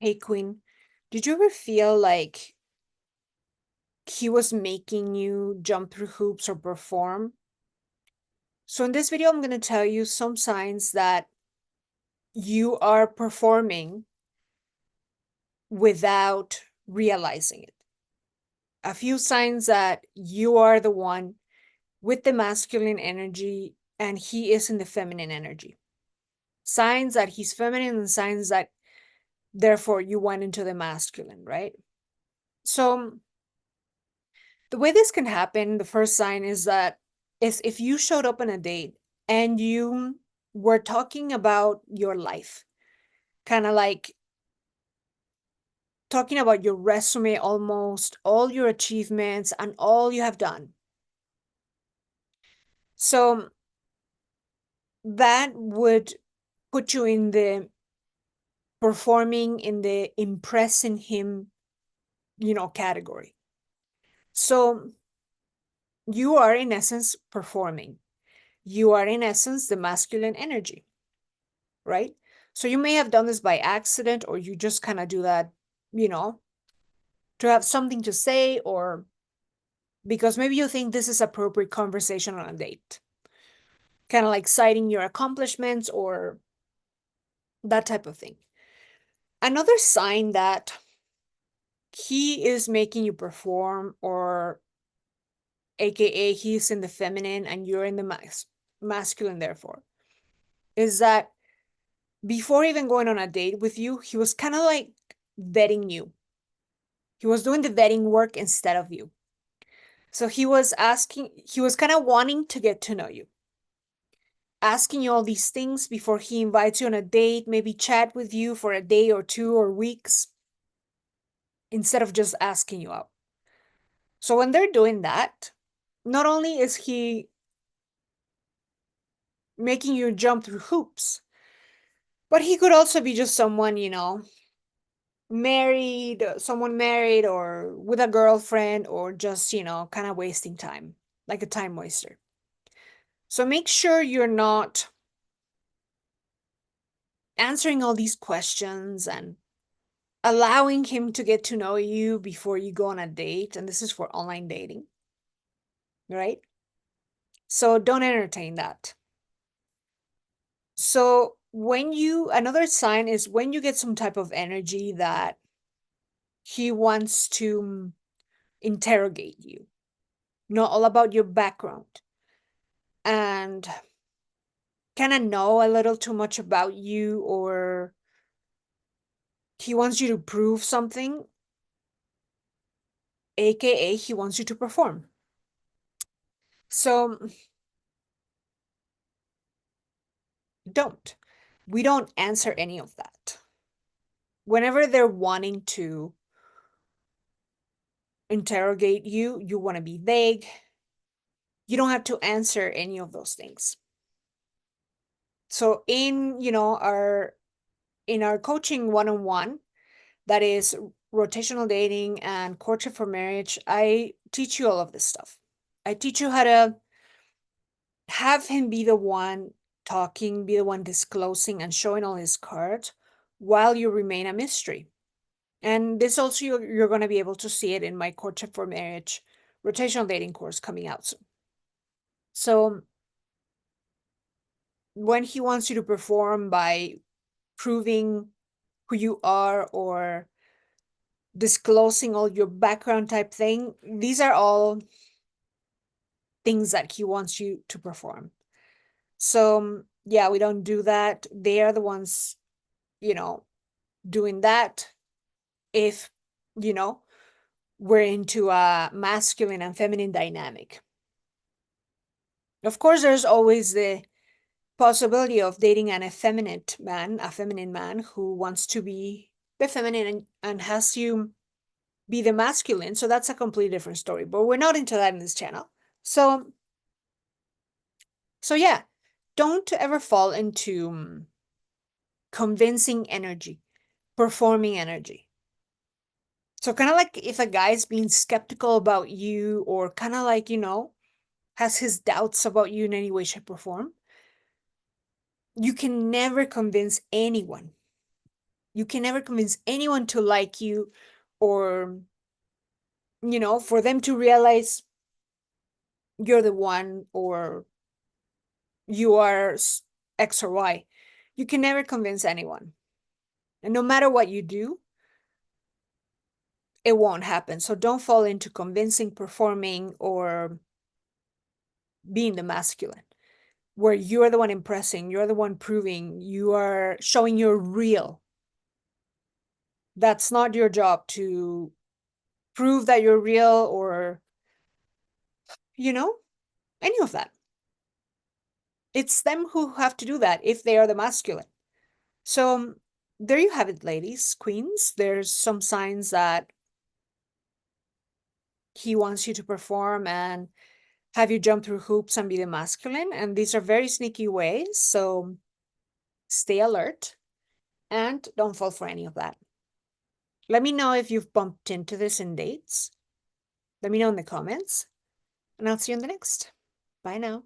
Hey, Queen, did you ever feel like he was making you jump through hoops or perform? So, in this video, I'm going to tell you some signs that you are performing without realizing it. A few signs that you are the one with the masculine energy and he is in the feminine energy. Signs that he's feminine and signs that therefore you went into the masculine, right? So, the way this can happen, the first sign is if you showed up on a date and you were talking about your life, kind of like talking about your resume, almost all your achievements and all you have done. So that would put you in the performing, in the impressing him, category. So you are in essence performing. You are in essence the masculine energy, right? So you may have done this by accident, or you just kind of do that, you know, to have something to say, or because maybe you think this is appropriate conversation on a date, kind of like citing your accomplishments or that type of thing. Another sign that he is making you perform, or AKA he's in the feminine and you're in the masculine, therefore, is that before even going on a date with you, he was kind of like vetting you. He was doing the vetting work instead of you. So he was kind of wanting to get to know you, asking you all these things before he invites you on a date, maybe chat with you for a day or two or weeks, instead of just asking you out. So when they're doing that, not only is he making you jump through hoops, but he could also be just someone, someone married or with a girlfriend, or just, kind of wasting time, like a time waster. So make sure you're not answering all these questions and allowing him to get to know you before you go on a date. And this is for online dating, right? So don't entertain that. So another sign is when you get some type of energy that he wants to interrogate you, know all about your background, and kind of know a little too much about you, or he wants you to prove something, aka he wants you to perform. So don't. We don't answer any of that. Whenever they're wanting to interrogate you, you want to be vague. You don't have to answer any of those things. So in our coaching one-on-one, that is rotational dating and courtship for marriage, I teach you all of this stuff. I teach you how to have him be the one talking, be the one disclosing and showing all his cards while you remain a mystery. And this also, you're going to be able to see it in my courtship for marriage rotational dating course coming out soon. So when he wants you to perform by proving who you are or disclosing all your background type thing, these are all things that he wants you to perform. So yeah, we don't do that. They are the ones, doing that if, we're into a masculine and feminine dynamic. Of course, there's always the possibility of dating an effeminate man, a feminine man who wants to be the feminine and has you be the masculine. So that's a completely different story, but we're not into that in this channel. So yeah, don't ever fall into convincing energy, performing energy. So kind of like if a guy's being skeptical about you, or kind of like, has his doubts about you in any way, shape, or form, you can never convince anyone. You can never convince anyone to like you, or, for them to realize you're the one, or you are X or Y. You can never convince anyone. And no matter what you do, it won't happen. So don't fall into convincing, performing, or being the masculine, where you're the one impressing, you're the one proving, you are showing you're real. That's not your job to prove that you're real, or, any of that. It's them who have to do that if they are the masculine. So there you have it, ladies, queens. There's some signs that he wants you to perform and have you jump through hoops and be the masculine. And these are very sneaky ways. So stay alert and don't fall for any of that. Let me know if you've bumped into this in dates. Let me know in the comments. And I'll see you in the next. Bye now.